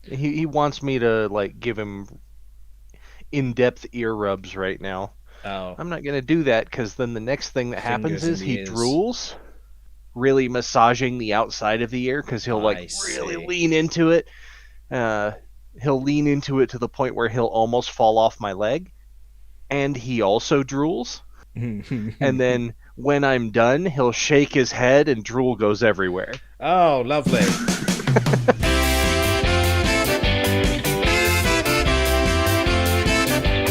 He wants me to like give him in-depth ear rubs right now. Oh, I'm not gonna do that because then the next thing that happens fingers in is the he ears. drools, really massaging the outside of the ear because he'll like I really see. lean into it. Uh, he'll lean into it to the point where he'll almost fall off my leg, and he also drools. And then when I'm done, he'll shake his head and drool goes everywhere. Oh, lovely.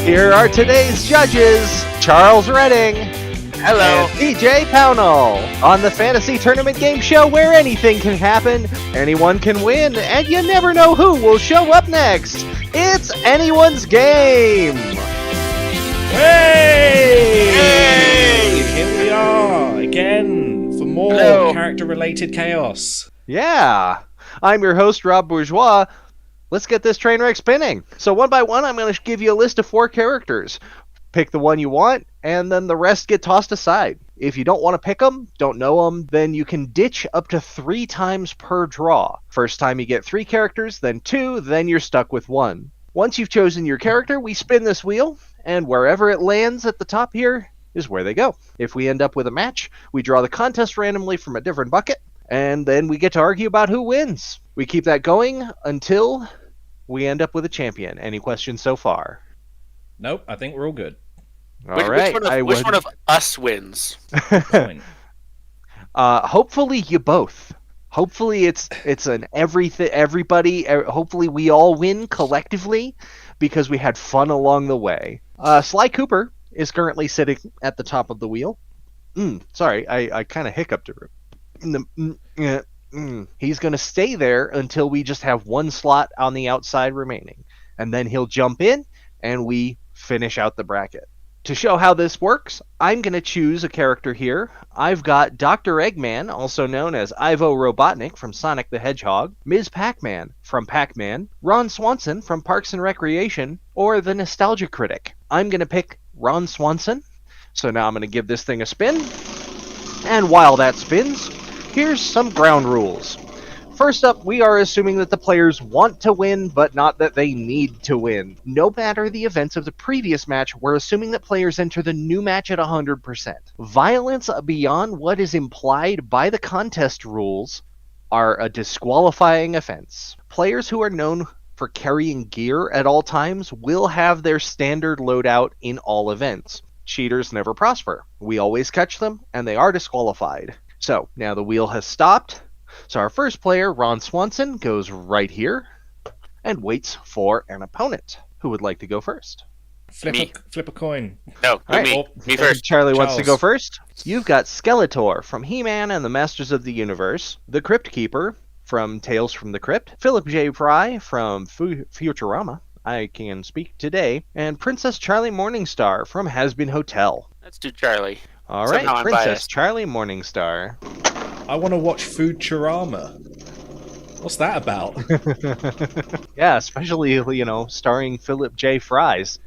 Here are today's judges, Charles Redding Hello. and TJ Pownall, on the fantasy tournament game show where anything can happen, anyone can win, and you never know who will show up next. It's anyone's game. Hey! Hey! Here we are again for more Hello. character-related chaos. Yeah, I'm your host, Rob Bourgeois. Let's get this train wreck spinning. So one by one, I'm going to give you a list of 4 characters. Pick the one you want, and then the rest get tossed aside. If you don't want to pick them, don't know them, then you can ditch up to 3 times per draw. First time you get 3 characters, then 2, then you're stuck with 1. Once you've chosen your character, we spin this wheel, and wherever it lands at the top here is where they go. If we end up with a match, we draw the contest randomly from a different bucket, and then we get to argue about who wins. We keep that going until we end up with a champion. Any questions so far? Nope, I think we're all good. All Which, right. which one of us wins? Point. Hopefully you both. Hopefully it's an everybody. Hopefully we all win collectively because we had fun along the way. Sly Cooper is currently sitting at the top of the wheel. Sorry, I kind of hiccuped it. He's going to stay there until we just have 1 slot on the outside remaining. And then he'll jump in and we finish out the bracket. To show how this works, I'm going to choose a character here. I've got Dr. Eggman, also known as Ivo Robotnik from Sonic the Hedgehog, Ms. Pac-Man from Pac-Man, Ron Swanson from Parks and Recreation, or the Nostalgia Critic. I'm going to pick Ron Swanson. So now I'm going to give this thing a spin. And while that spins, here's some ground rules. First up, we are assuming that the players want to win, but not that they need to win. No matter the events of the previous match, we're assuming that players enter the new match at 100%. Violence beyond what is implied by the contest rules are a disqualifying offense. Players who are known for carrying gear at all times will have their standard loadout in all events. Cheaters never prosper. We always catch them, and they are disqualified. So, now the wheel has stopped. So our first player, Ron Swanson, goes right here and waits for an opponent. Who would like to go first? Me. Flip a coin. No, All right. me. Oh, Me first. Charlie wants to go Charles. first. You've got Skeletor from He-Man and the Masters of the Universe, the Crypt Keeper from Tales from the Crypt, Philip J. Fry from Futurama, I Can Speak Today, and Princess Charlie Morningstar from Has Been Hotel. Let's do Charlie. All right, Somehow I'm Princess biased. Charlie Morningstar. I want to watch Futurama. What's that about? Yeah, especially, starring Philip J. Fries.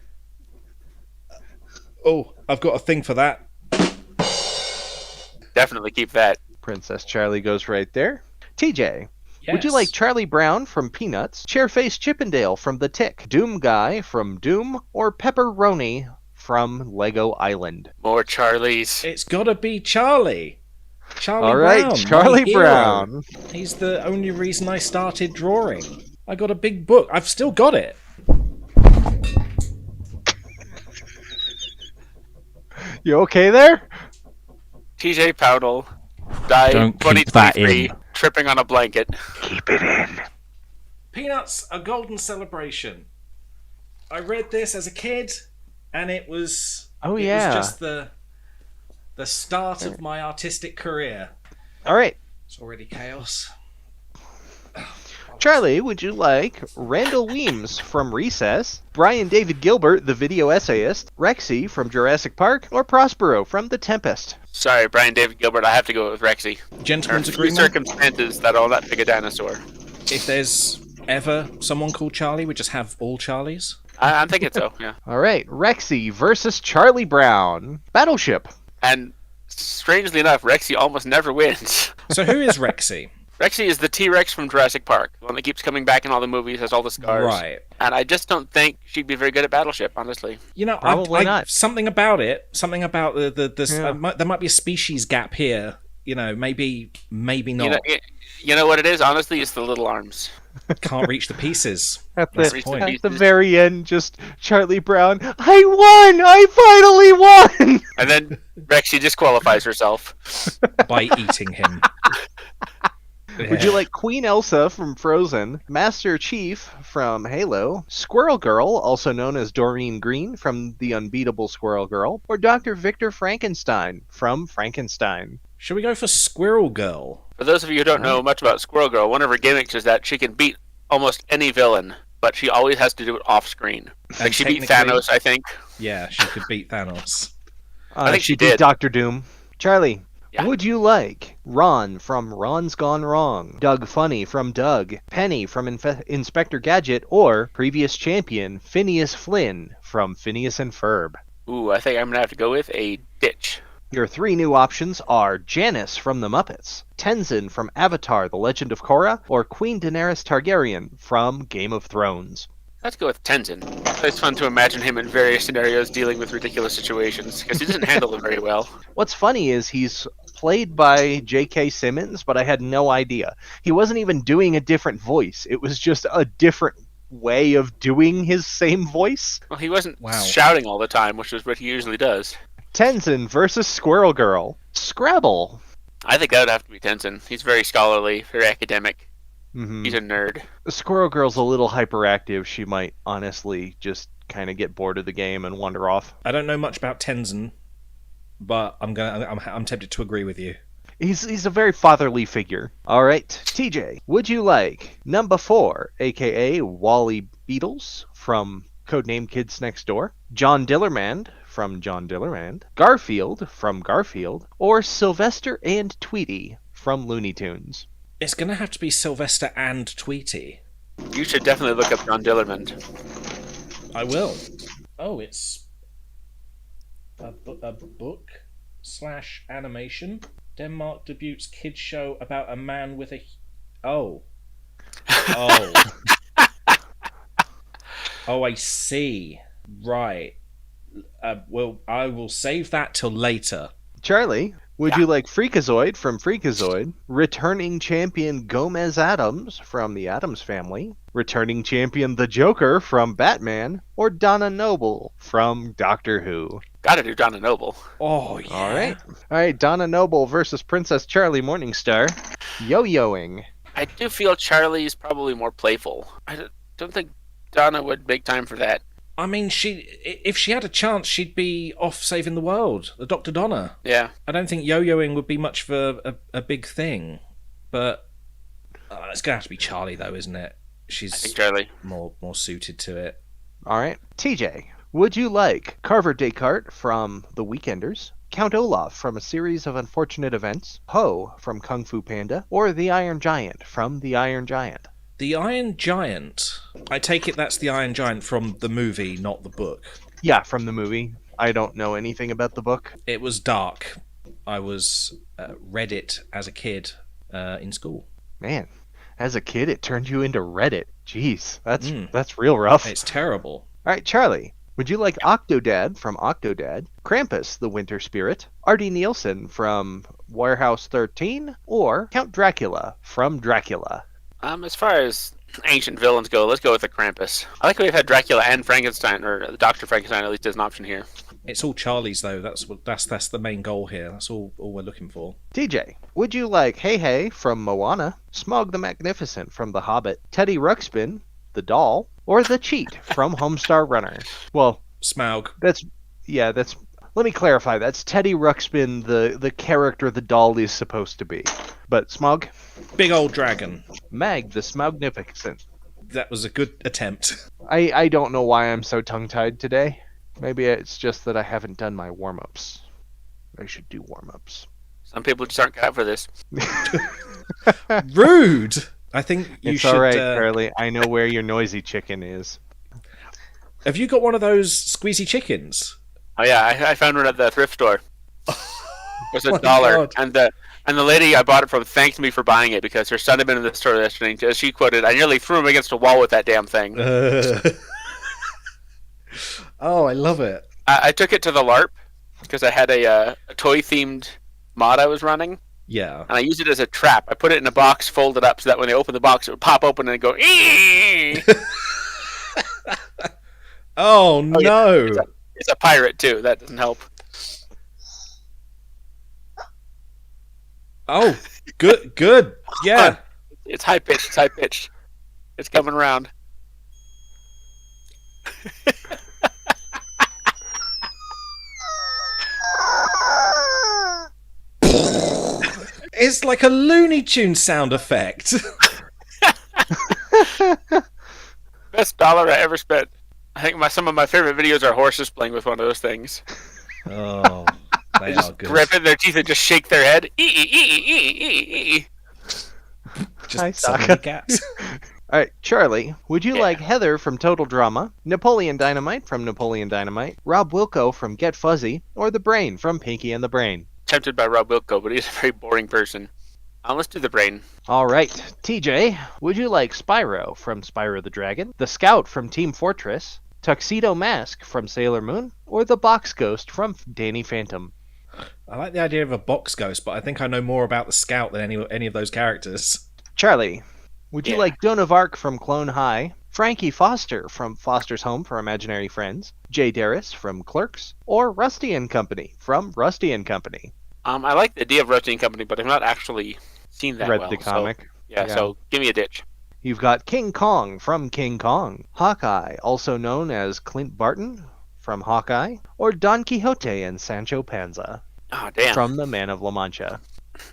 Oh, I've got a thing for that. Definitely keep that. Princess Charlie goes right there. TJ, Yes. would you like Charlie Brown from Peanuts, Chairface Chippendale from The Tick, Doom Guy from Doom, or Pepperoni from Lego Island? More Charlies. It's got to be Charlie. Charlie All right, Brown. Charlie my hero. Brown. He's the only reason I started drawing. I got a big book. I've still got it. You okay there? TJ Powdle died Don't keep that 2023 in. tripping on a blanket. Keep it in. Peanuts, A Golden Celebration. I read this as a kid, and it was. Oh, it yeah. was just the start of my artistic career. All right. It's already chaos. Charlie, would you like Randall Weems from Recess, Brian David Gilbert, the video essayist, Rexy from Jurassic Park, or Prospero from The Tempest? Sorry, Brian David Gilbert. I have to go with Rexy. Gentleman's There are few agreement. circumstances that all that big a dinosaur. If there's ever someone called Charlie, we just have all Charlies. I'm thinking so, yeah. All right, Rexy versus Charlie Brown. Battleship. And strangely enough, Rexy almost never wins. So who is Rexy? Rexy is the T-Rex from Jurassic Park, the one that keeps coming back in all the movies, has all the scars. Right. And I just don't think she'd be very good at Battleship, honestly. You know, Probably not. Something about the Yeah. there might be a species gap here. You know, maybe not. You know what it is? Honestly, it's the little arms. Can't reach the pieces. At That's the, the point. at the very end, just Charlie Brown. I finally won. And then Rexy disqualifies herself. By eating him. Would you like Queen Elsa from Frozen, Master Chief from Halo, Squirrel Girl, also known as Doreen Green from The Unbeatable Squirrel Girl, or Dr. Victor Frankenstein from Frankenstein? Should we go for Squirrel Girl? For those of you who don't know much about Squirrel Girl, one of her gimmicks is that she can beat almost any villain, but she always has to do it off screen. Like she beat technically- Thanos, I think. Yeah, she could beat Thanos. I think she beat did. Dr. Doom. Charlie, Yeah. would you like Ron from Ron's Gone Wrong, Doug Funny from Doug, Penny from Inspector Gadget, or previous champion Phineas Flynn from Phineas and Ferb? Ooh, I think I'm gonna have to go with a ditch. Your three new options are Janice from The Muppets, Tenzin from Avatar: The Legend of Korra, or Queen Daenerys Targaryen from Game of Thrones. Let's go with Tenzin. It's fun to imagine him in various scenarios dealing with ridiculous situations, because he doesn't handle them very well. What's funny is he's played by J.K. Simmons, but I had no idea. He wasn't even doing a different voice. It was just a different way of doing his same voice. Well, he wasn't Wow. shouting all the time, which is what he usually does. Tenzin versus Squirrel Girl. Scrabble. I think that would have to be Tenzin. He's very scholarly, very academic. Mhm. He's a nerd. Squirrel Girl's a little hyperactive. She might honestly just kind of get bored of the game and wander off. I don't know much about Tenzin, but I'm tempted to agree with you. He's a very fatherly figure. All right, TJ, would you like number 4, aka Wally Beatles from Codename Kids Next Door, John Dillermand from John Dillermand, Garfield from Garfield, or Sylvester and Tweety from Looney Tunes? It's going to have to be Sylvester and Tweety. You should definitely look up John Dillermand. I will. Oh, it's a book / animation. Denmark debuts kids show about a man with a... Oh. Oh. Oh, I see. Right. Well, I will save that till later. Charlie, would you like Freakazoid from Freakazoid, returning champion Gomez Adams from the Addams Family, returning champion the Joker from Batman, or Donna Noble from Doctor Who? Gotta do Donna Noble. Oh, yeah. All right, Donna Noble versus Princess Charlie Morningstar. Yo-yoing. I do feel Charlie's probably more playful. I don't think Donna would make time for that. I mean, if she had a chance, she'd be off saving the world. The Dr. Donna. Yeah. I don't think yo-yoing would be much of a big thing. But it's going to have to be Charlie, though, isn't it? I think She's Charlie. more suited to it. All right, TJ, would you like Carver Descartes from The Weekenders, Count Olaf from A Series of Unfortunate Events, Ho from Kung Fu Panda, or the Iron Giant from The Iron Giant? The Iron Giant. I take it that's the Iron Giant from the movie, not the book. Yeah, from the movie. I don't know anything about the book. It was dark. I read it as a kid in school. Man, as a kid, it turned you into Reddit. Jeez, that's real rough. It's terrible. All right, Charlie, would you like Octodad from Octodad, Krampus the Winter Spirit, Artie Nielsen from Warehouse 13, or Count Dracula from Dracula? As far as ancient villains go, let's go with the Krampus. I like how we've had Dracula and Frankenstein, or Dr. Frankenstein at least as an option here. It's all Charlie's though. That's the main goal here. That's all we're looking for. TJ, would you like Hey Hey from Moana, Smog the Magnificent from The Hobbit, Teddy Ruxpin, the doll, or the Cheat from Homestar Runner? Well, Smaug. that's let me clarify. That's Teddy Ruxpin, the character the doll is supposed to be. But Smog? Big old dragon. Mag the Smognificent. That was a good attempt. I don't know why I'm so tongue-tied today. Maybe it's just that I haven't done my warm-ups. I should do warm-ups. Some people just aren't cut out for this. Rude! I think you It's should... alright, Charlie. I know where your noisy chicken is. Have you got one of those squeezy chickens? Oh yeah, I found one at the thrift store. It was Oh my $1, God. and the And the lady I bought it from thanked me for buying it because her son had been in the store yesterday. As she quoted, "I nearly threw him against a wall with that damn thing." Oh, I love it. I took it to the LARP because I had a toy-themed mod I was running, Yeah. and I used it as a trap. I put it in a box, folded up, so that when they opened the box, it would pop open and go, "Ee!" Oh, no. Yeah. It's a pirate, too. That doesn't help. Oh, good. Yeah. It's high-pitched. It's high-pitched. It's coming around. It's like a Looney Tunes sound effect. Best dollar I ever spent. I think some of my favorite videos are horses playing with one of those things. Oh, they They are just good. grip in their teeth and just shake their head. Ee. Just Nice, so many Taka. cats. All right, Charlie, would you Yeah. like Heather from Total Drama, Napoleon Dynamite from Napoleon Dynamite, Rob Wilco from Get Fuzzy, or The Brain from Pinky and the Brain? Tempted by Rob Wilco, but he's a very boring person. Let's do the brain. All right, TJ, would you like Spyro from Spyro the Dragon, the Scout from Team Fortress, Tuxedo Mask from Sailor Moon, or the Box Ghost from Danny Phantom? I like the idea of a box ghost, but I think I know more about the Scout than any of those characters. Charlie, would you Yeah. like Joan of Arc from Clone High, Frankie Foster from Foster's Home for Imaginary Friends, Jay Darris from Clerks, or Rusty and Company from Rusty and Company? I like the idea of Rusty and Company, but I've not actually seen that Read well. the comic. So, yeah, so give me a ditch. You've got King Kong from King Kong, Hawkeye, also known as Clint Barton from Hawkeye, or Don Quixote and Sancho Panza Oh, damn. from The Man of La Mancha.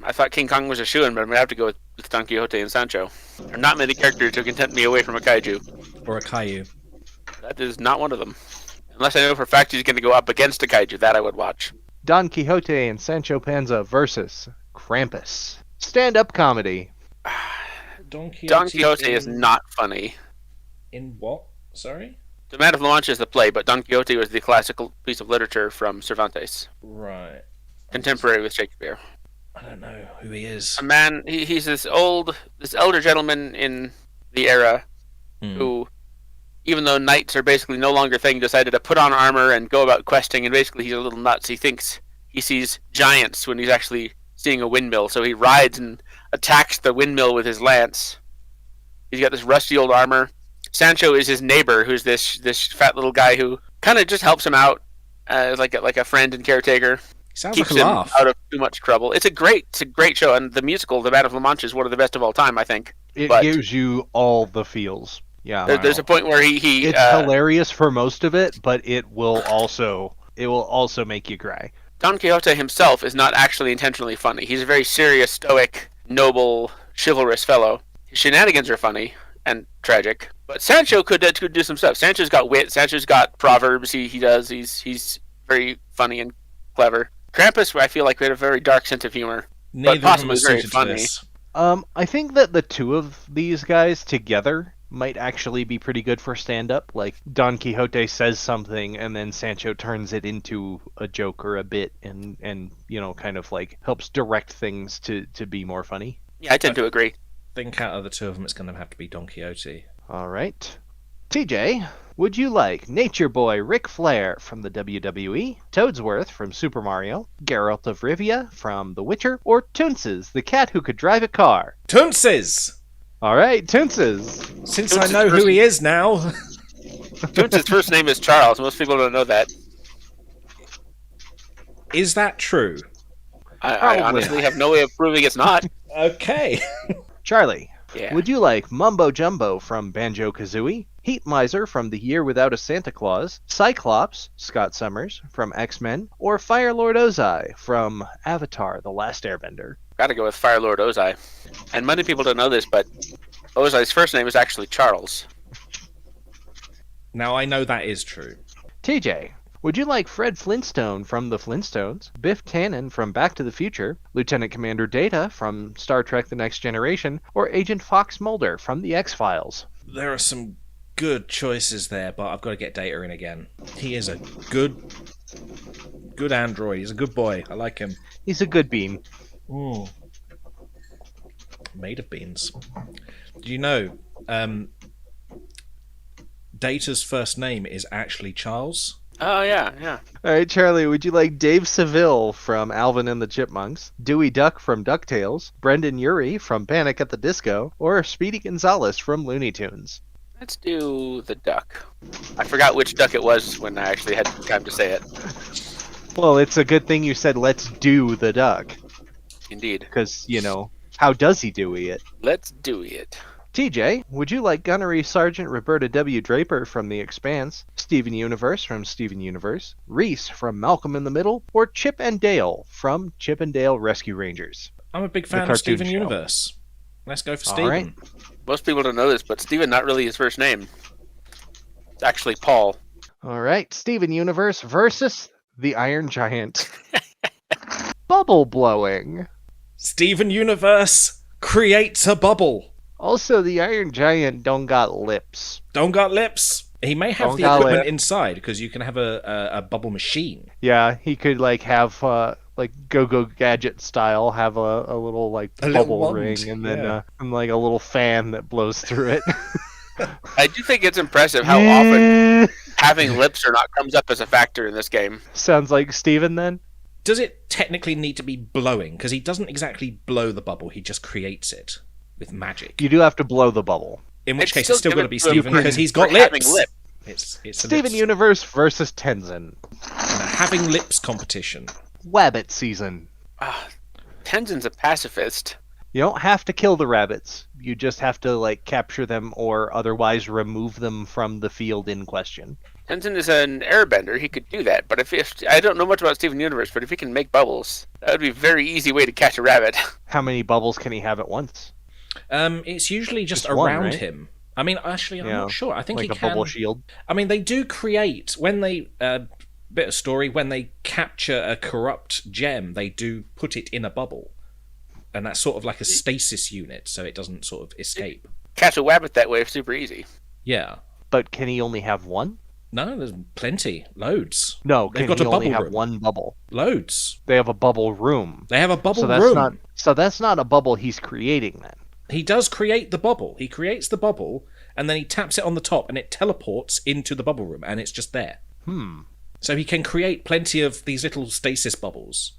I thought King Kong was a shoo-in, but I'm going to have to go with Don Quixote and Sancho. There are not many characters who can tempt me away from a kaiju. Or a Caillou. That is not one of them. Unless I know for a fact he's going to go up against a kaiju. That I would watch. Don Quixote and Sancho Panza versus Krampus. Stand-up comedy. Don Quixote, Don Quixote is not funny. In what? Sorry? The Man of La Mancha is the play, but Don Quixote was the classical piece of literature from Cervantes, Right. contemporary with Shakespeare. I don't know who he is. A man, he's this elder gentleman in the era who, even though knights are basically no longer a thing, decided to put on armor and go about questing, and basically he's a little nuts. He thinks he sees giants when he's actually seeing a windmill, so he rides and attacks the windmill with his lance. He's got this rusty old armor. Sancho is his neighbor, who's this fat little guy who kind of just helps him out, like a friend and caretaker. Sounds Keeps like a him laugh. out of too much trouble. It's a great show, and the musical, The Man of La Mancha, is one of the best of all time, I think. It But- gives you all the feels. Yeah. There's a point where he It's hilarious for most of it, but it will also make you cry. Don Quixote himself is not actually intentionally funny. He's a very serious, stoic, noble, chivalrous fellow. His shenanigans are funny and tragic, but Sancho could do some stuff. Sancho's got wit. Sancho's got proverbs. He's very funny and clever. Krampus, I feel like, had a very dark sense of humor. Neither of them possibly are very suited to funny. this. I think that the two of these guys together might actually be pretty good for stand-up. Like, Don Quixote says something, and then Sancho turns it into a joke or a bit, and kind of like helps direct things to be more funny. Yeah, I tend to agree. Think out of the two of them, it's going to have to be Don Quixote. All right. TJ, would you like Nature Boy Ric Flair from the WWE, Toadsworth from Super Mario, Geralt of Rivia from The Witcher, or Toonces, the cat who could drive a car? Toonces! All right, Toonces. Since I know who he is now. Toonces' first name is Charles. Most people don't know that. Is that true? I Probably. honestly have no way of proving it's not. Okay. Charlie, Yeah. would you like Mumbo Jumbo from Banjo-Kazooie, Heat Miser from The Year Without a Santa Claus, Cyclops, Scott Summers from X-Men, or Fire Lord Ozai from Avatar: The Last Airbender? Gotta go with Fire Lord Ozai. And many people don't know this, but Ozai's first name is actually Charles. Now I know that is true. TJ, would you like Fred Flintstone from The Flintstones, Biff Tannen from Back to the Future, Lieutenant Commander Data from Star Trek The Next Generation, or Agent Fox Mulder from The X-Files? There are some good choices there, but I've got to get Data in again. He is a good android. He's a good boy. I like him. He's a good bean. Made of beans. Do you know Data's first name is actually Charles? Oh, yeah. All right, Charlie, would you like Dave Seville from Alvin and the Chipmunks, Dewey Duck from DuckTales, Brendan Urie from Panic at the Disco, or Speedy Gonzales from Looney Tunes? Let's do the duck. I forgot which duck it was when I actually had time to say it. Well, it's a good thing you said let's do the duck, Indeed. because, how does he Dewey it? Let's do it. TJ, would you like Gunnery Sergeant Roberta W. Draper from The Expanse, Steven Universe from Steven Universe, Reese from Malcolm in the Middle, or Chip and Dale from Chip and Dale Rescue Rangers? I'm a big fan of Steven Universe. Let's go for Steven. Right. Most people don't know this, but Steven not really his first name. It's actually Paul. All right, Steven Universe versus the Iron Giant. Bubble blowing. Steven Universe creates a bubble. Also, the Iron Giant don't got lips. Don't got lips. He may have Don't the got equipment lip. inside because you can have a bubble machine. Yeah, he could have Go-Go Gadget style, have a little A bubble little wand, ring, and then yeah. and a little fan that blows through it. I do think it's impressive how often having lips or not comes up as a factor in this game. Sounds like Steven then. Does it technically need to be blowing? Because he doesn't exactly blow the bubble, he just creates it with magic. You do have to blow the bubble. In which It's case, still it's still got to given be to him Steven for- because he's got for having lips. lip. It's a Steven lips. Universe versus Tenzin. And a having lips competition. Wabbit season. Tenzin's a pacifist. You don't have to kill the rabbits. You just have to capture them or otherwise remove them from the field in question. Tenzin is an airbender. He could do that. But if I don't know much about Steven Universe, but if he can make bubbles, that would be a very easy way to catch a rabbit. How many bubbles can he have at once? It's usually just Just one, around right? him. I mean, actually, I'm not sure. I think Like he a can. bubble shield. I mean, they do create when they bit of story when they capture a corrupt gem, they do put it in a bubble, and that's sort of like a stasis unit, so it doesn't sort of escape. Catch a rabbit that way is super easy. Yeah. But can he only have one? No, there's plenty, loads. No, They've can got he a only bubble have room. one bubble? Loads. They have a bubble room. They have a bubble So that's room. that's not a bubble he's creating then. He does create the bubble. He creates the bubble, and then he taps it on the top, and it teleports into the bubble room, and it's just there. So he can create plenty of these little stasis bubbles.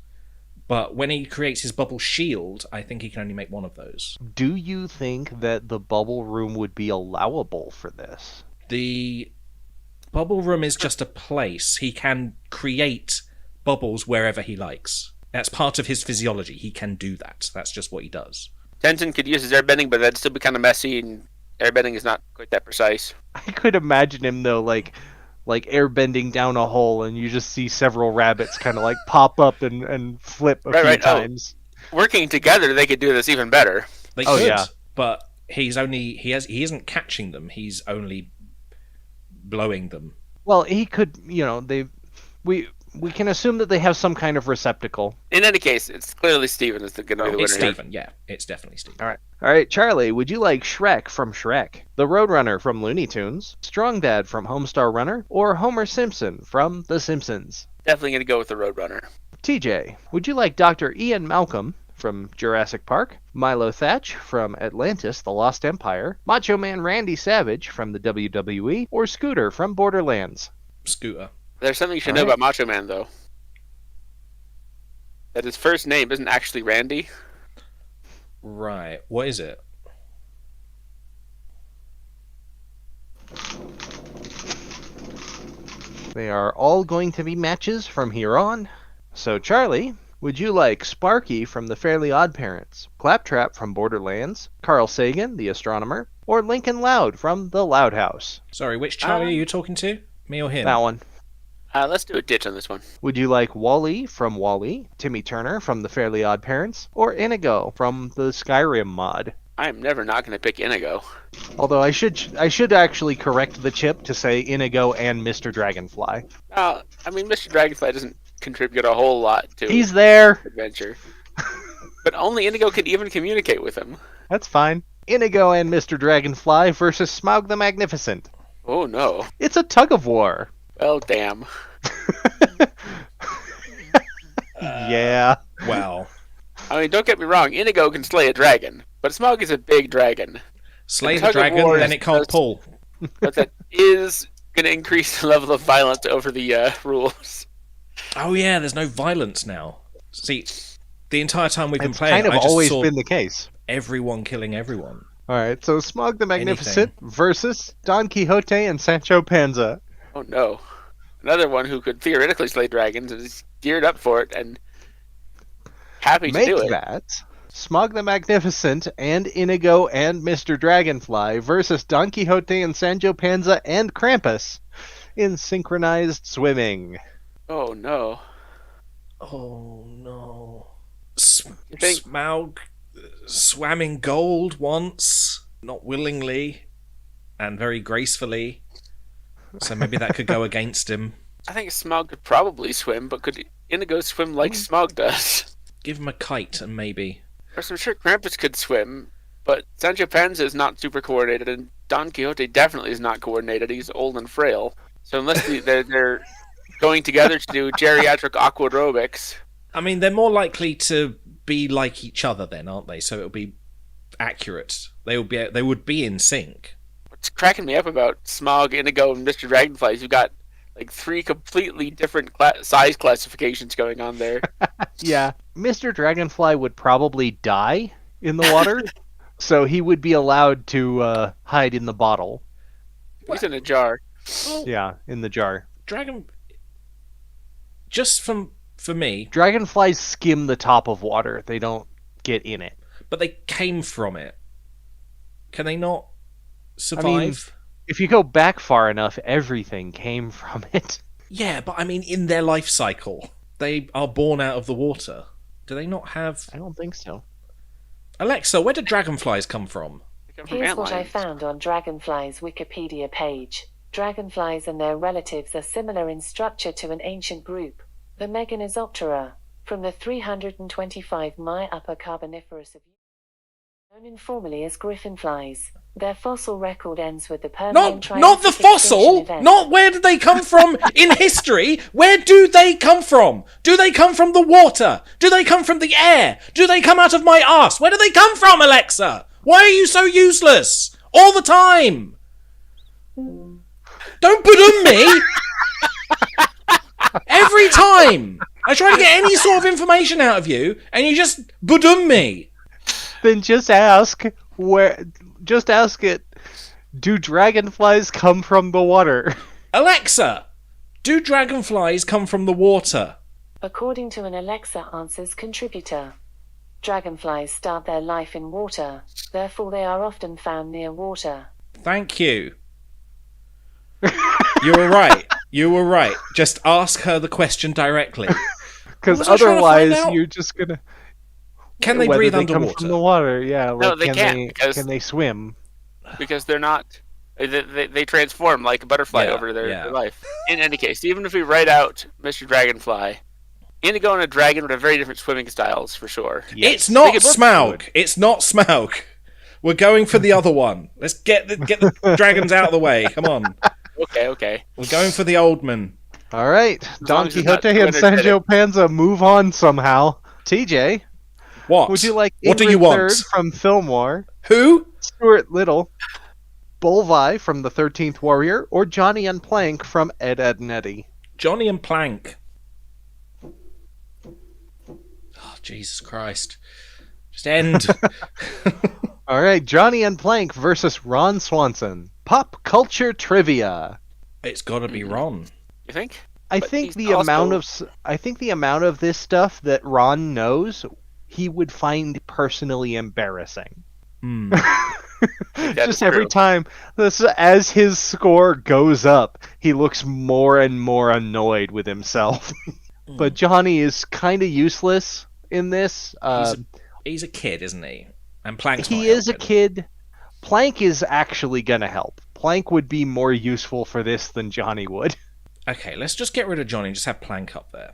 But when he creates his bubble shield, I think he can only make one of those. Do you think that the bubble room would be allowable for this? The bubble room is just a place. He can create bubbles wherever he likes. That's part of his physiology. He can do that. That's just what he does. Tenzin could use his airbending, but that'd still be kind of messy, and airbending is not quite that precise. I could imagine him though, like airbending down a hole, and you just see several rabbits kind of pop up and flip a few Right. Oh. times. Working together, they could do this even better. They Oh, could, yeah. but he isn't catching them. He's only blowing them. Well, he could, we can assume that they have some kind of receptacle. In any case, it's clearly Steven is going to be the winner. It's here. Steven, yeah. It's definitely Steven. All right, Charlie, would you like Shrek from Shrek, the Roadrunner from Looney Tunes, Strong Dad from Homestar Runner, or Homer Simpson from The Simpsons? Definitely going to go with the Roadrunner. TJ, would you like Dr. Ian Malcolm from Jurassic Park, Milo Thatch from Atlantis, The Lost Empire, Macho Man Randy Savage from the WWE, or Scooter from Borderlands? Scooter. There's something you should All know right. about Macho Man, though. That his first name isn't actually Randy. Right. What is it? They are all going to be matches from here on. So, Charlie, would you like Sparky from The Fairly Odd Parents, Claptrap from Borderlands, Carl Sagan, the astronomer, or Lincoln Loud from The Loud House? Sorry, which Charlie are you talking to? Me or him? That one. Let's do a ditch on this one. Would you like Wally from Wally, Timmy Turner from The Fairly Odd Parents, or Inigo from the Skyrim mod? I'm never not going to pick Inigo. Although I should actually correct the chip to say Inigo and Mr. Dragonfly. I mean, Mr. Dragonfly doesn't contribute a whole lot to He's there. adventure. But only Inigo can even communicate with him. That's fine. Inigo and Mr. Dragonfly versus Smaug the Magnificent. Oh no. It's a tug of war. Well, damn. Yeah. Well, I mean, don't get me wrong, Inigo can slay a dragon, But Smaug is a big dragon. Slay the dragon, then it can't pull. But that is going to increase the level of violence over the rules. Oh yeah, there's no violence now. See, the entire time we've been It's playing, kind of I just always saw been the case. everyone killing everyone. All right, so Smaug the Magnificent versus Don Quixote and Sancho Panza. Oh no. Another one who could theoretically slay dragons is geared up for it and happy to do it. Make that Smaug the Magnificent and Inigo and Mr. Dragonfly versus Don Quixote and Sancho Panza and Krampus in synchronized swimming. Oh no. Oh no. You think- Smaug swam in gold once, not willingly, and very gracefully. So maybe that could go against him. I think Smaug could probably swim, but could Inigo swim like Smaug does? Give him a kite and maybe. Of course, I'm sure Krampus could swim, but Sancho Panza is not super coordinated, and Don Quixote definitely is not coordinated. He's old and frail. So unless they're going together to do geriatric aquarobics... I mean, they're more likely to be like each other then, aren't they? So it'll be accurate. They would be in sync. What's cracking me up about Smaug, Inigo, and Mr. Dragonfly is you've got like 3 completely different size classifications going on there. Yeah, Mr. Dragonfly would probably die in the water, so he would be allowed to hide in the bottle. He's in a jar. Well, Yeah, in the jar. Just for me, Dragonflies skim the top of water. They don't get in it. but they came from it. Can they not survive? I mean, if you go back far enough, everything came from it. Yeah, but I mean, in their life cycle, they are born out of the water. Do they not have... I don't think so. Alexa, where do dragonflies come from? They come from Here's what I antlions. found on Dragonfly's Wikipedia page. Dragonflies and their relatives are similar in structure to an ancient group, the Meganizoptera, from the 325 Mi Upper Carboniferous of known informally as griffinflies. Their fossil record ends with the Permian Not the Triassic fossil! extinction event. Not where did they come from in history! Where do they come from? Do they come from the water? Do they come from the air? Do they come out of my arse? Where do they come from, Alexa? Why are you so useless? All the time! Don't put me! Every time! I try to get any sort of information out of you, and you just budum me. Then just ask it. Do dragonflies come from the water? Alexa, do dragonflies come from the water? According to an Alexa Answers contributor, dragonflies start their life in water, therefore they are often found near water. Thank you. You were right. You were right. Just ask her the question directly. Because What was I trying to find otherwise, out? you're just gonna. Can they whether breathe they come underwater? from the water? Yeah. Like, No, they can't, They, because- can they swim? Because they're not. They transform like a butterfly Yeah, over their yeah. life. In any case, even if we write out Mr. Dragonfly, Inigo and a dragon would have very different swimming styles for sure. It's not They could both Smaug. It's not Smaug. We're going for the other one. Let's get the dragons out of the way. Come on. Okay. We're going for the old man. All right, Don long as it's not Quixote and too Sancho Panza move on somehow. TJ, What? would you like What do Ingrid you want? Third from Fillmore, Who? Stuart Little, Bolvi from the 13th Warrior, or Johnny and Plank from Ed, Edd and Eddy? Johnny and Plank. Oh, Jesus Christ. Just end. All right, Johnny and Plank versus Ron Swanson. Pop culture trivia. It's got to be Ron. You think? I But think he's the also- amount of this stuff that Ron knows, he would find personally embarrassing. Hmm. That Just is every true. time, as his score goes up, he looks more and more annoyed with himself. But Johnny is kind of useless in this. He's a kid, isn't he? And Plank's He not is a helping. kid. Plank is actually gonna help. Plank would be more useful for this than Johnny would. Okay, let's just get rid of Johnny and just have Plank up there.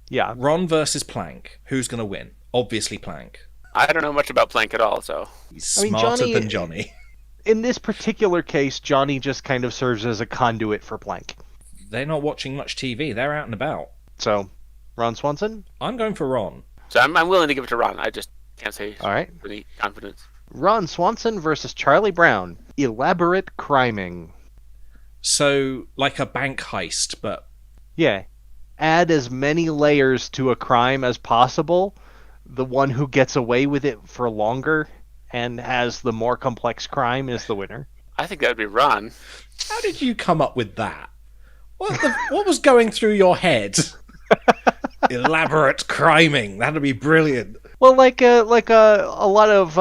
Yeah. Ron versus Plank. Who's going to win? Obviously Plank. I don't know much about Plank at all, so He's I mean, smarter Johnny- than Johnny. In this particular case, Johnny just kind of serves as a conduit for Plank. They're not watching much TV. They're out and about. So, Ron Swanson? I'm going for Ron. I'm willing to give it to Ron. I just can't say All right. with any confidence. Ron Swanson versus Charlie Brown. Elaborate criming. So, like a bank heist, but... Yeah. Add as many layers to a crime as possible. The one who gets away with it for longer and has the more complex crime is the winner. I think that would be Ron. How did you come up with that? What was going through your head? Elaborate criming. That'd be brilliant. Well, like a lot of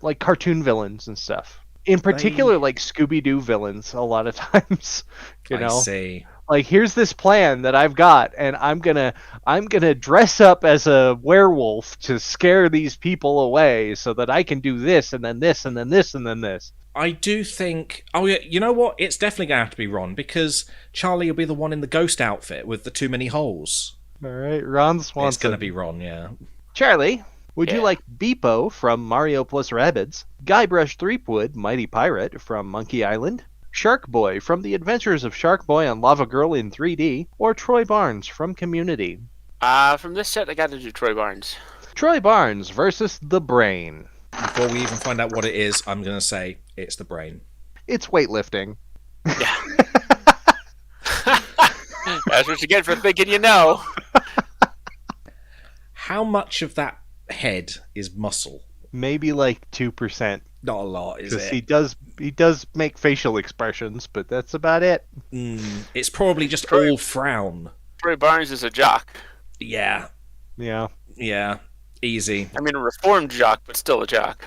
like cartoon villains and stuff. In particular, like Scooby-Doo villains. A lot of times, you know. I see. Like, here's this plan that I've got, and I'm gonna dress up as a werewolf to scare these people away, so that I can do this and then this and then this and then this. I do think... Oh, yeah, you know what? It's definitely going to have to be Ron, because Charlie will be the one in the ghost outfit with the too many holes. All right, Ron Swanson. It's going to be Ron, yeah. Charlie, would you Yeah. like Beepo from Mario plus Rabbids, Guybrush Threepwood, Mighty Pirate from Monkey Island, Shark Boy from The Adventures of Shark Boy and Lava Girl in 3D, or Troy Barnes from Community? From this set, I got to do Troy Barnes. Troy Barnes versus The Brain. Before we even find out what it is, I'm going to say it's the brain. It's weightlifting. Yeah. That's what you get for thinking you know. How much of that head is muscle? Maybe like 2%. Not a lot, is Because it? he does make facial expressions, but that's about it. It's probably just all frown. Troy Barnes is a jock. Yeah, Yeah. easy. I mean, a reformed jock, but still a jock.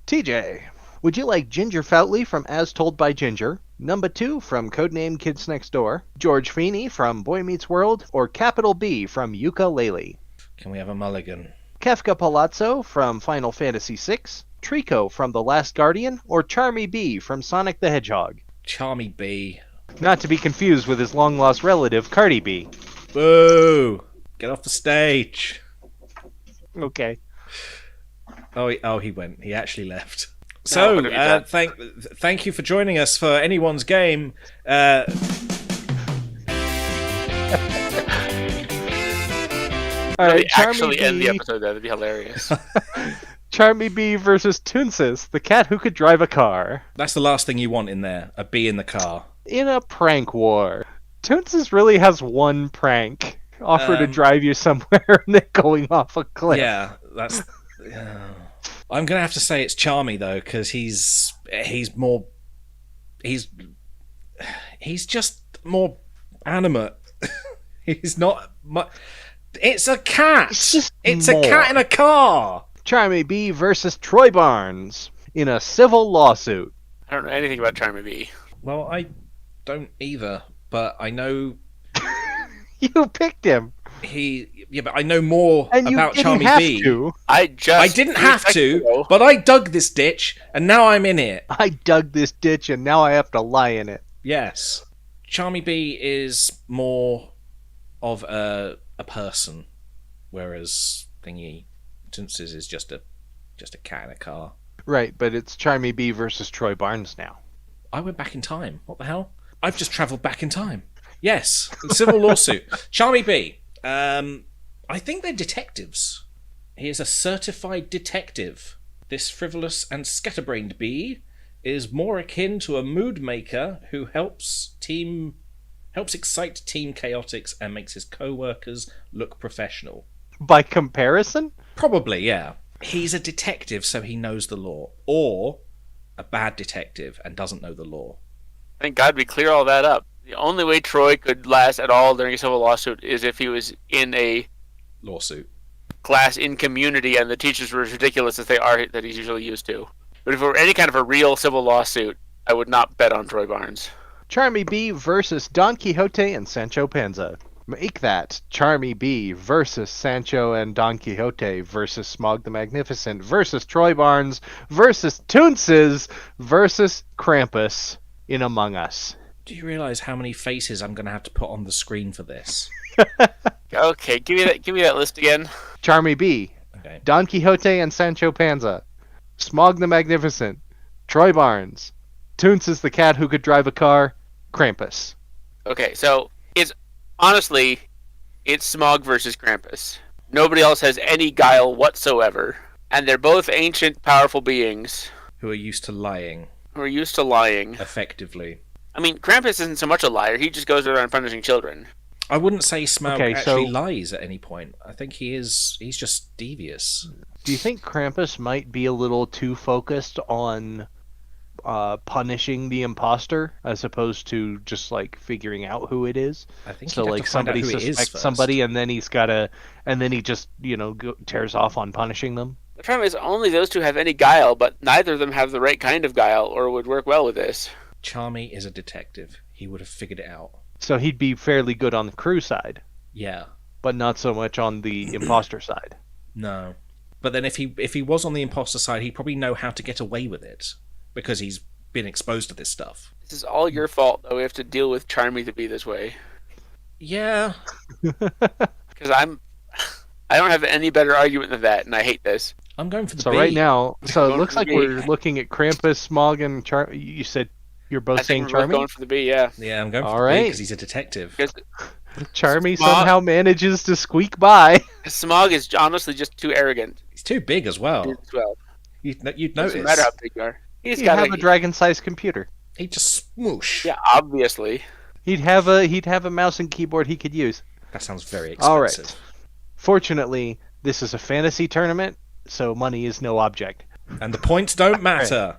TJ, would you like Ginger Foutley from As Told by Ginger, Number 2 from Codename Kids Next Door, George Feeney from Boy Meets World, or Capital B from Yooka-Laylee? Can we have a mulligan? Kefka Palazzo from Final Fantasy VI, Trico from The Last Guardian, or Charmy B from Sonic the Hedgehog? Charmy B. Not to be confused with his long-lost relative, Cardi B. Boo! Get off the stage. Okay. Oh, he went. He actually left. what So, have you done? thank you for joining us for anyone's game. All right, Really Charmy actually B, end the episode there. That'd be hilarious. Charmy B versus Toonsis, the cat who could drive a car. That's the last thing you want in there. A bee in the car. In a prank war. Toonsis really has one prank. Offer to drive you somewhere and then going off a cliff. Yeah, that's... I'm going to have to say it's Charmy, though, because he's more... He's just more animate. He's not... It's a cat! It's a cat in a car! Charmy B versus Troy Barnes in a civil lawsuit. I don't know anything about Charmy B. Well, I don't either, but I know You picked him. but I know more And you about didn't Charmy have B. to. I didn't have to, but I dug this ditch, and now I'm in it. I dug this ditch and now I have to lie in it. Yes. Charmy B is more of a person, whereas Toonsis is just a cat in a car. Right, but it's Charmy B versus Troy Barnes now. I went back in time. What the hell? I've just travelled back in time. Yes, civil lawsuit. Charmy B. I think they're detectives. He is a certified detective. This frivolous and scatterbrained bee is more akin to a mood maker who helps excite team chaotics and makes his co-workers look professional. By comparison? Probably, yeah. He's a detective, so he knows the law. Or a bad detective and doesn't know the law. Thank God we clear all that up. The only way Troy could last at all during a civil lawsuit is if he was in a Lawsuit. class in Community and the teachers were as ridiculous as they are that he's usually used to. But if it were any kind of a real civil lawsuit, I would not bet on Troy Barnes. Charmy B versus Don Quixote and Sancho Panza. Make that Charmy B versus Sancho and Don Quixote versus Smog the Magnificent versus Troy Barnes versus Toonsis versus Krampus in Among Us. Do you realise how many faces I'm going to have to put on the screen for this? Okay, give me that list again. Charmy B, Okay. Don Quixote and Sancho Panza, Smog the Magnificent, Troy Barnes, Toonsis the cat who could drive a car, Krampus. Okay, so it's Smog versus Krampus. Nobody else has any guile whatsoever. And they're both ancient, powerful beings Who are used to lying, who are used to lying. effectively. I mean, Krampus isn't so much a liar. He just goes around punishing children. I wouldn't say Smaug Okay, actually so- lies at any point. I think he's just devious. Do you think Krampus might be a little too focused on punishing the imposter as opposed to just like figuring out who it is? I think So you'd have like to find out somebody who it is suspects first. somebody, and then he just tears off on punishing them. The problem is only those two have any guile, but neither of them have the right kind of guile or would work well with this. Charmy is a detective. He would have figured it out. So he'd be fairly good on the crew side, Yeah. but not so much on the imposter side. No. But then if he was on the imposter side, he'd probably know how to get away with it because he's been exposed to this stuff. This is all your fault, though. We have to deal with Charmy to be this way. Yeah. Because I don't have any better argument than that, and I hate this. I'm going for the So B. right now, so it Going looks for like the B. we're looking at Krampus, Smog, and You said you're both I saying think we're both Charmy? going for the B, yeah. Yeah, I'm going for All the B right. because he's a detective. Because Charmy Smog- somehow manages to squeak by. Smog is honestly just too arrogant He's too big as well. as well. You'd Doesn't notice. matter how big you are. He's He'd got have a dragon-sized computer. He'd just smoosh. Yeah, obviously. He'd have a mouse and keyboard he could use. That sounds very expensive. All right. Fortunately, this is a fantasy tournament, so money is no object. And the points don't matter.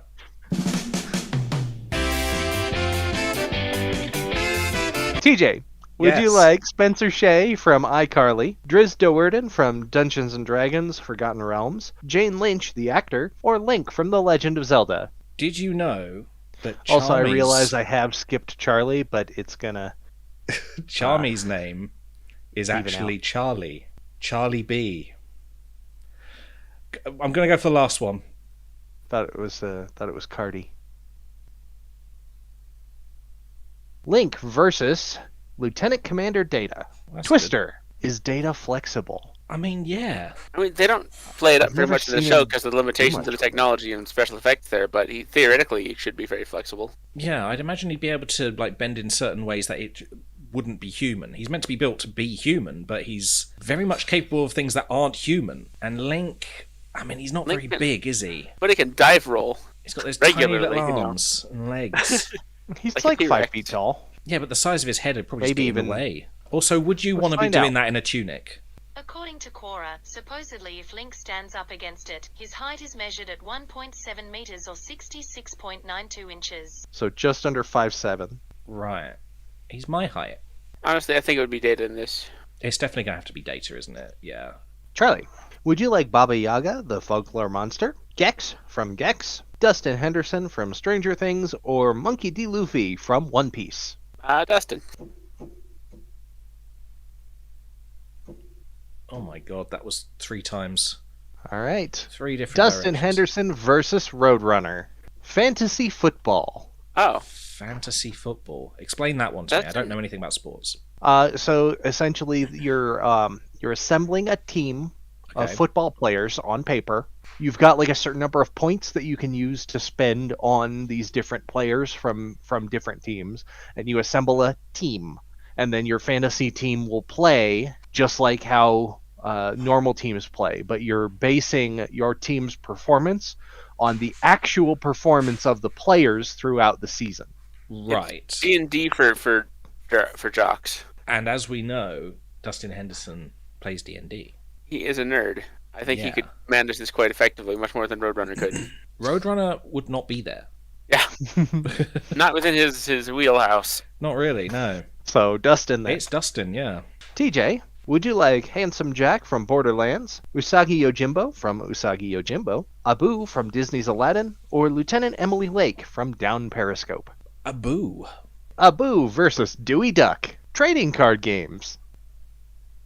TJ, would you Yes. like Spencer Shea from iCarly, Driz Do'Urden from Dungeons & Dragons Forgotten Realms, Jane Lynch, the actor, or Link from The Legend of Zelda? Did you know that Also, I Charmy's- realize I have skipped Charlie, but it's gonna... Charmy's name is Even actually Charlie. Charlie B. I'm going to go for the last one. Thought it was Cardi. Link versus Lieutenant Commander Data. That's Twister. Is Data flexible? good. I mean, yeah. I mean, they don't play it up I've very never much in the seen show him because of the do limitations much. of the technology and special effects there, but theoretically he should be very flexible. Yeah, I'd imagine he'd be able to like bend in certain ways that it wouldn't be human. He's meant to be built to be human, but he's very much capable of things that aren't human. And Link, I mean, he's not Link very can- big, is he? But he can dive roll. He's got those tiny Regularly, little you know. arms and legs. He's Like a like 5 T-Rex. feet tall. Yeah, but the size of his head would probably Maybe just get in even- the way. Also, would you Let's want to be find doing out. that in a tunic? According to Quora, supposedly if Link stands up against it, his height is measured at 1.7 meters or 66.92 inches. So just under 5'7". Right. He's my height. Honestly, I think it would be Data in this. It's definitely going to have to be Data, isn't it? Yeah. Charlie, would you like Baba Yaga, the folklore monster, Gex from Gex, Dustin Henderson from Stranger Things, or Monkey D. Luffy from One Piece? Dustin. Oh my god, that was 3 times. All right. 3 different Dustin directions. Henderson versus Roadrunner. Fantasy football. Oh, Fantasy football. Explain that one to me. I That's- don't know anything about sports. So essentially, you're assembling a team of Okay. football players on paper. You've got like a certain number of points that you can use to spend on these different players from different teams, and you assemble a team. And then your fantasy team will play just like how normal teams play, but you're basing your team's performance on the actual performance of the players throughout the season. Right. D&D for jocks. And as we know, Dustin Henderson plays D&D. He is a nerd. I think he Yeah. could manage this quite effectively, much more than Roadrunner could. Roadrunner would not be there. Yeah, not within his wheelhouse. Not really, no. So Dustin then. It's Dustin, yeah. TJ, would you like Handsome Jack from Borderlands, Usagi Yojimbo from Usagi Yojimbo, Abu from Disney's Aladdin, or Lieutenant Emily Lake from Down Periscope? Abu. Abu versus Dewey Duck. Trading card games.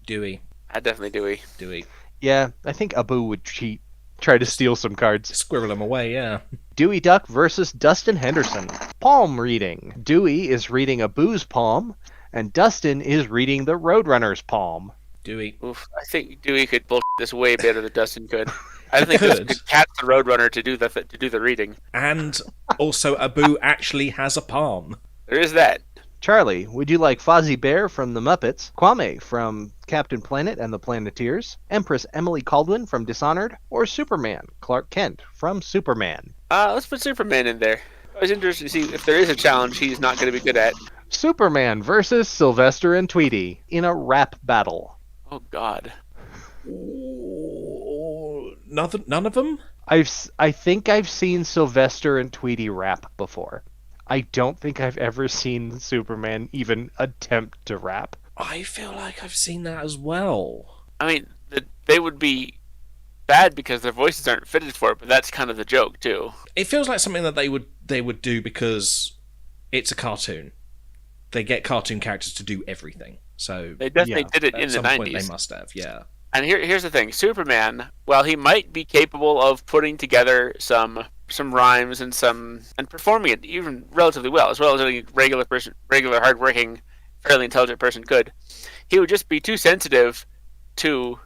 Dewey. I definitely do. Dewey. Yeah, I think Abu would cheat. Try to steal some cards. Squirrel him away, yeah. Dewey Duck versus Dustin Henderson. Palm reading. Dewey is reading Abu's palm, and Dustin is reading the Roadrunner's palm. Dewey. Oof, I think Dewey could bullshit this way better than Dustin could. I think Dustin Could. could catch the Roadrunner to do the reading. And also, Abu actually has a palm. There is that. Charlie, would you like Fozzie Bear from the Muppets, Kwame from Captain Planet and the Planeteers, Empress Emily Caldwin from Dishonored, or Superman, Clark Kent from Superman? Let's put Superman in there. I was interested to see if there is a challenge he's not going to be good at. Superman versus Sylvester and Tweety in a rap battle. Oh, God. Ooh, none of them? I think I've seen Sylvester and Tweety rap before. I don't think I've ever seen Superman even attempt to rap. I feel like I've seen that as well. I mean, they would be bad because their voices aren't fitted for it, but that's kind of the joke, too. It feels like something that they would do because it's a cartoon. They get cartoon characters to do everything. So They definitely did it in at the some 90s. point they must have, yeah. And here's the thing. Superman, while he might be capable of putting together some rhymes and performing it even relatively well as any regular, hardworking, fairly intelligent person could, he would just be too sensitive to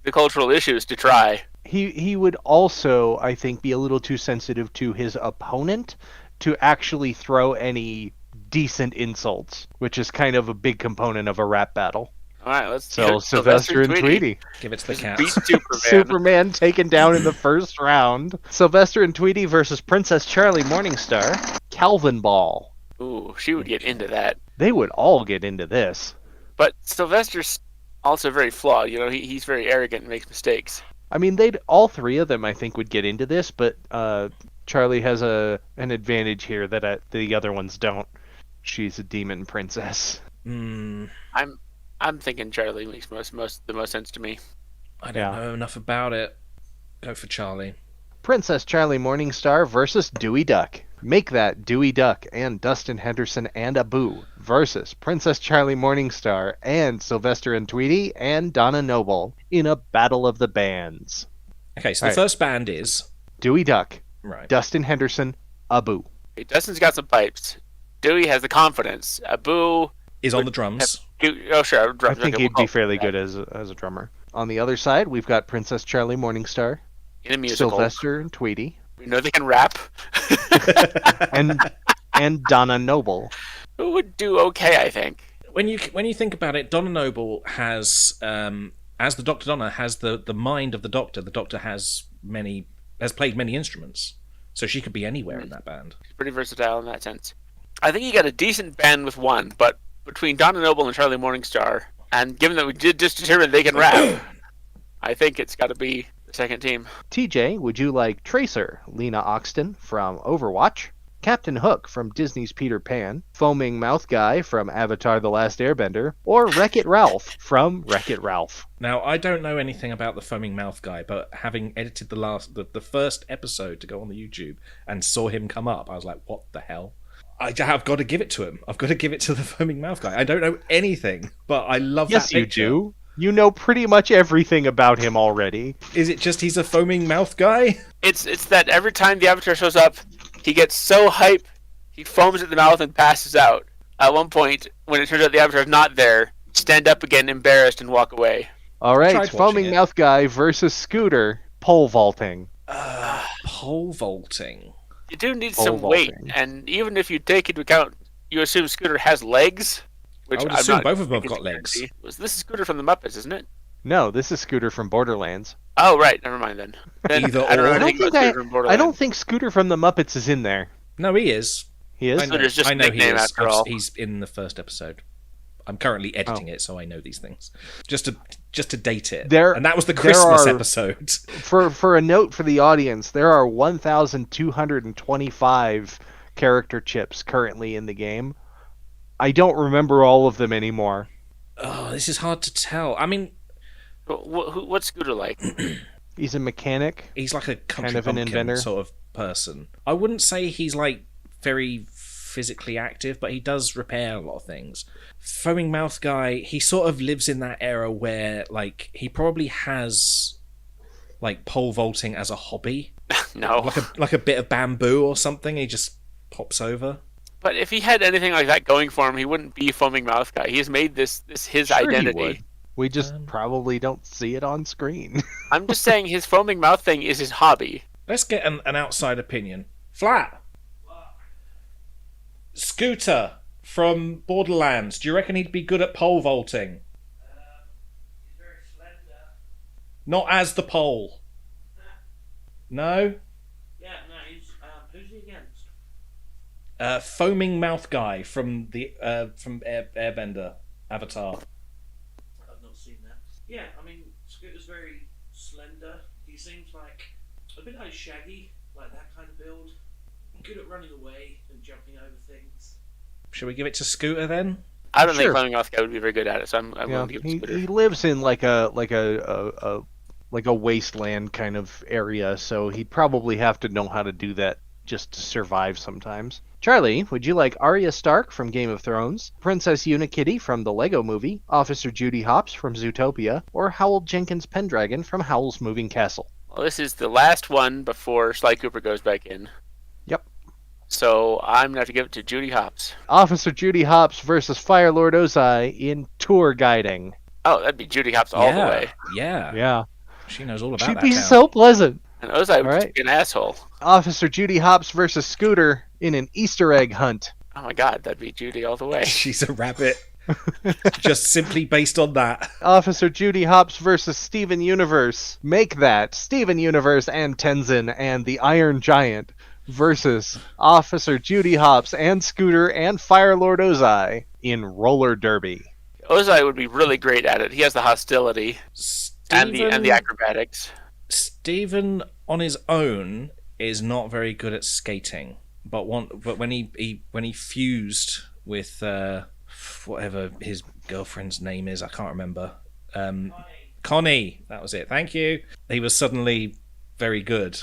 the cultural issues to try. He would also, I think, be a little too sensitive to his opponent to actually throw any decent insults, which is kind of a big component of a rap battle. All right, let's So Sylvester and Tweety. Give it to the cat. Beat Superman. Superman taken down in the first round. Sylvester and Tweety versus Princess Charlie Morningstar. Calvin Ball. Ooh, she would get into that. They would all get into this. But Sylvester's also very flawed. You know, he's very arrogant and makes mistakes. I mean, all three of them, I think, would get into this, but Charlie has an advantage here that the other ones don't. She's a demon princess. I'm thinking Charlie makes the most sense to me. I don't know enough about it. Go for Charlie. Princess Charlie Morningstar versus Dewey Duck. Make that Dewey Duck and Dustin Henderson and Abu versus Princess Charlie Morningstar and Sylvester and Tweety and Donna Noble in a battle of the bands. Okay, so the first band is Dewey Duck, right. Dustin Henderson, Abu. Okay, Dustin's got some pipes. Dewey has the confidence. Abu is on the drums. Oh, sure. I think he'd be fairly good as a drummer. On the other side, we've got Princess Charlie Morningstar, in a musical. Sylvester and Tweety, We know they can rap. and Donna Noble. Who would do okay, I think. When you think about it, Donna Noble has, as the Dr. Donna, has the mind of the Doctor. The Doctor has played many instruments, so she could be anywhere in that band. She's pretty versatile in that sense. I think you got a decent band with one, but between Donna Noble and Charlie Morningstar, and given that we did just determine they can rap, I think it's got to be the second team. TJ, would you like Tracer, Lena Oxton from Overwatch, Captain Hook from Disney's Peter Pan, Foaming Mouth Guy from Avatar The Last Airbender, or Wreck-It Ralph from Wreck-It Ralph? Now, I don't know anything about the Foaming Mouth Guy, but having edited the first episode to go on the YouTube and saw him come up, I was like, what the hell? I've got to give it to him. I've got to give it to the Foaming Mouth Guy. I don't know anything, but I love that picture. Yes, you do. You know pretty much everything about him already. Is it just he's a foaming mouth guy? It's that every time the Avatar shows up, he gets so hype, he foams at the mouth and passes out. At one point, when it turns out the Avatar's not there, stand up again, embarrassed, and walk away. All right, Foaming Mouth Guy versus Scooter, pole vaulting. Pole vaulting. You do need some weight, and even if you take into account, you assume Scooter has legs. Which I would assume both of them have got legs. This is Scooter from the Muppets, isn't it? No, this is Scooter from Borderlands. Oh, right. Never mind then. Either I don't know or. anything about Scooter from Borderlands. I don't think Scooter from the Muppets is in there. No, he is. He is? Scooter's just I know a nickname he is. after all. He's in the first episode. I'm currently editing it, so I know these things. Just to date it. And that was the Christmas episode. For a note for the audience, there are 1,225 character chips currently in the game. I don't remember all of them anymore. Oh, this is hard to tell. I mean, what's Scooter like? He's a mechanic. He's like a country kind of an inventor sort of person. I wouldn't say he's like very physically active, but he does repair a lot of things. Foaming Mouth Guy, he sort of lives in that era where like he probably has like pole vaulting as a hobby. No. Like a bit of bamboo or something. He just pops over. But if he had anything like that going for him, he wouldn't be Foaming Mouth Guy. He has made this his identity. He would. We just probably don't see it on screen. I'm just saying his foaming mouth thing is his hobby. Let's get an outside opinion. Flat. Scooter from Borderlands. Do you reckon he'd be good at pole vaulting? He's very slender. Not as the pole. No? Yeah, no, he's who's he against? Foaming mouth guy from the Airbender Avatar. I've not seen that. Yeah, I mean, Scooter's very slender. He seems like a bit like Shaggy, like that kind of build. Good at running away and jumping over things. Shall we give it to Scooter then? I don't Sure. think Flaming Mouth Guy would be very good at it, so I'm Yeah, willing to give it to Scooter. he lives in like a wasteland kind of area, so he'd probably have to know how to do that just to survive sometimes. Charlie, would you like Arya Stark from Game of Thrones, Princess Unikitty from the Lego Movie, Officer Judy Hopps from Zootopia, or Howell Jenkins Pendragon from Howl's Moving Castle? Well, this is the last one before Sly Cooper goes back in. Yep. So I'm going to have to give it to Judy Hopps. Officer Judy Hopps versus Fire Lord Ozai in tour guiding. Oh, that'd be Judy Hopps all the way. Yeah. Yeah. She knows all about She'd that be town. so pleasant. And Ozai would Alright. just be an asshole. Officer Judy Hopps versus Scooter in an Easter egg hunt. Oh my god, that'd be Judy all the way. She's a rabbit. Just simply based on that. Officer Judy Hopps versus Steven Universe. Make that Steven Universe and Tenzin and the Iron Giant versus Officer Judy Hopps and Scooter and Fire Lord Ozai in roller derby. Ozai would be really great at it. He has the hostility and the acrobatics. Stephen on his own is not very good at skating, but when he fused with whatever his girlfriend's name is, I can't remember. Connie, that was it. Thank you. He was suddenly very good,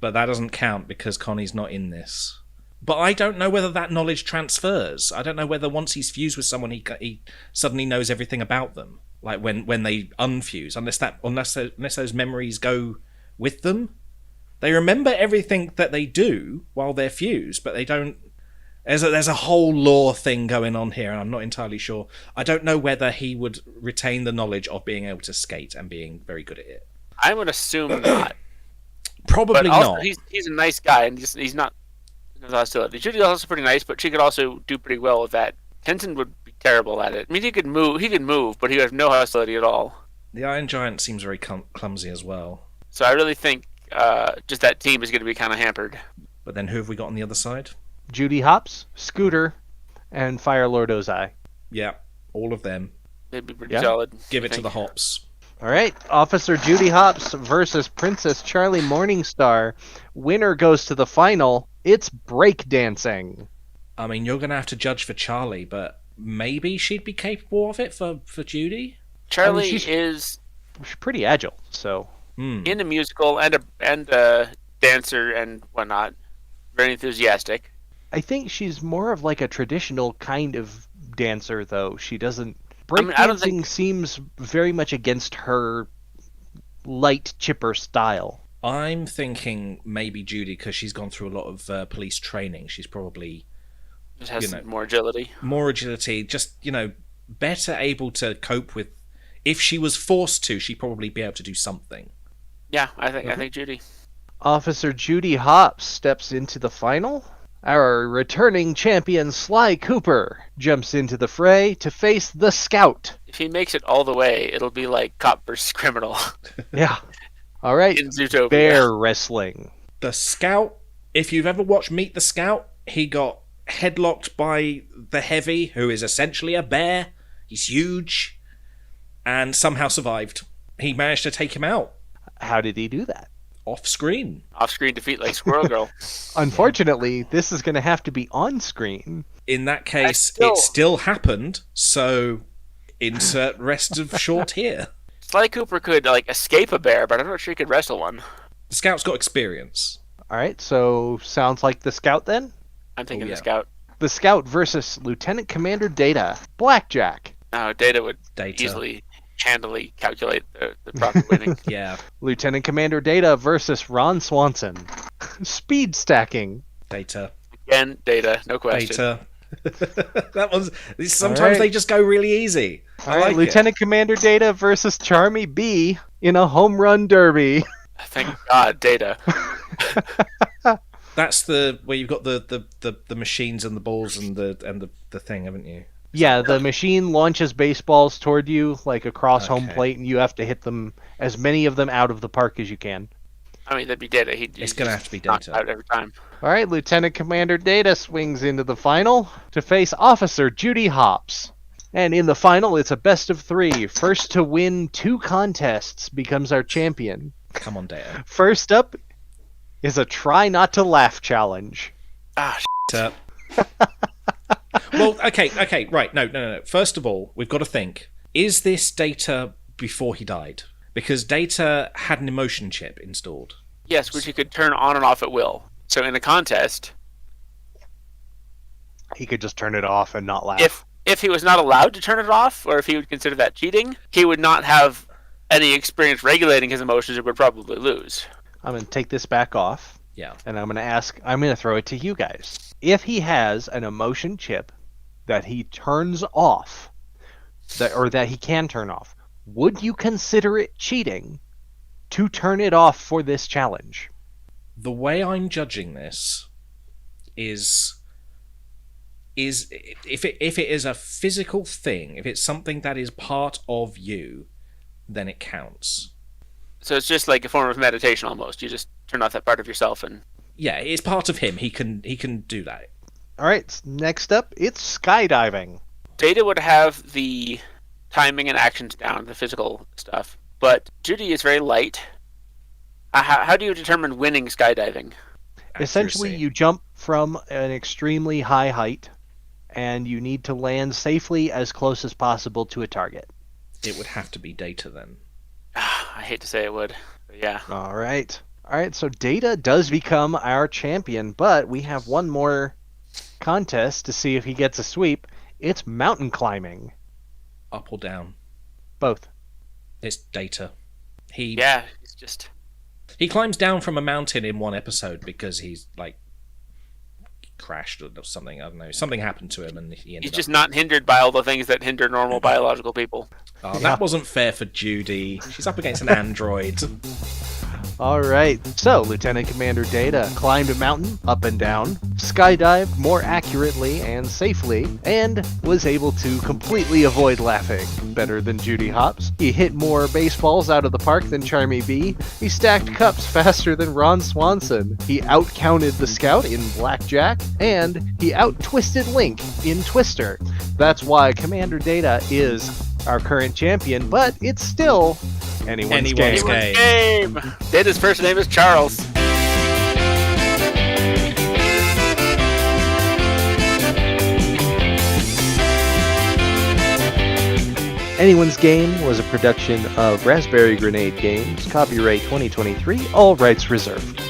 but that doesn't count because Connie's not in this. But I don't know whether that knowledge transfers. I don't know whether once he's fused with someone, he suddenly knows everything about them. Like when they unfuse, unless those memories go with them, they remember everything that they do while they're fused, but they don't. There's a whole lore thing going on here, and I'm not entirely sure. I don't know whether he would retain the knowledge of being able to skate and being very good at it. I would assume not. Probably But also, not. he's a nice guy, and he's not. There's hostility. Judy's also pretty nice, but she could also do pretty well with that. Tenzin would be terrible at it. I mean, he could move, but he would have no hostility at all. The Iron Giant seems very clumsy as well. So I really think just that team is going to be kind of hampered. But then who have we got on the other side? Judy Hopps, Scooter, and Fire Lord Ozai. Yeah, all of them. They'd be pretty Yeah. solid. Give I it to think. the Hops. All right, Officer Judy Hopps versus Princess Charlie Morningstar. Winner goes to the final. It's breakdancing. I mean, you're going to have to judge for Charlie, but maybe she'd be capable of it for Judy? Charlie she's- is She's pretty agile, so in a musical and a dancer and whatnot. Very enthusiastic. I think she's more of like a traditional kind of dancer, though. She doesn't. I mean, I don't Breakdancing think- seems very much against her light, chipper style. I'm thinking maybe Judy, because she's gone through a lot of police training. She's probably Just has You some know. more agility. more agility, just, better able to cope with. If she was forced to, she'd probably be able to do something. Yeah, I think Judy. Officer Judy Hopps steps into the final. Our returning champion Sly Cooper jumps into the fray to face the Scout. If he makes it all the way, it'll be like cop versus criminal Yeah. All right. in Zootopia. Bear wrestling. The Scout, if you've ever watched Meet the Scout, he got headlocked by the Heavy, who is essentially a bear. He's huge, and somehow survived. He managed to take him out How did he do that? off screen. Off-screen defeat like Squirrel Girl. Unfortunately, this is going to have to be on screen. In that case, still- it still happened, so insert rest of short here. Sly Cooper could escape a bear, but I'm not sure he could wrestle one. The Scout's got experience. All right, so sounds like the Scout then? I'm thinking Oh, yeah. the Scout. The Scout versus Lieutenant Commander Data. Blackjack. No, Data would Data. easily, handily calculate the proper winning. Yeah, Lieutenant Commander Data versus Ron Swanson. Speed stacking. Data. Again, Data, no question. Data. That was. Sometimes All right. they just go really easy. All right, Lieutenant Commander Data versus Charmy B in a home run derby. Thank God, Data. That's the where you've got the machines and the balls and the thing, haven't you? Yeah, the machine launches baseballs toward you like across home Okay. plate, and you have to hit them, as many of them out of the park as you can. I mean, that'd be Data. It's going to have to be knock Data. out every time. All right, Lieutenant Commander Data swings into the final to face Officer Judy Hopps. And in the final, it's a best of 3. First to win 2 contests becomes our champion. Come on, Data. First up is a try not to laugh challenge. Ah, Well, okay, right. No. First of all, we've got to think, is this Data before he died? Because Data had an emotion chip installed. yes, which you could turn on and off at will. So in a contest, He could just turn it off and not laugh. if he was not allowed to turn it off, or if he would consider that cheating, he would not have any experience regulating his emotions and would probably lose. I'm going to take this back off, Yeah. and I'm going to throw it to you guys. If he has an emotion chip that he turns off, or that he can turn off, would you consider it cheating to turn it off for this challenge? The way I'm judging this is if it is a physical thing, if it's something that is part of you, then it counts. So it's just like a form of meditation almost. You just turn off that part of yourself and... Yeah, it's part of him. He can do that. All right, next up, it's skydiving. Data would have the timing and actions down, the physical stuff. But Judy is very light. How do you determine winning skydiving? Essentially, Accuracy. you jump from an extremely high height, and you need to land safely as close as possible to a target. It would have to be Data then. I hate to say it would, but yeah. All right, so Data does become our champion, but we have one more contest to see if he gets a sweep. It's mountain climbing. Up or down? Both. It's Data. He It's just... He climbs down from a mountain in one episode because he's like crashed or something. I don't know. Something happened to him, and he ended He's just up... not hindered by all the things that hinder normal biological people. Oh, that wasn't fair for Judy. She's up against an android. All right, so Lieutenant Commander Data climbed a mountain up and down, skydived more accurately and safely, and was able to completely avoid laughing. Better than Judy Hopps. He hit more baseballs out of the park than Charmy B. He stacked cups faster than Ron Swanson. He outcounted the Scout in Blackjack, and he out-twisted Link in Twister. That's why Commander Data is our current champion, but it's still anyone's game. Game! Data's first name is Charles. Anyone's Game was a production of Raspberry Grenade Games, copyright 2023, all rights reserved.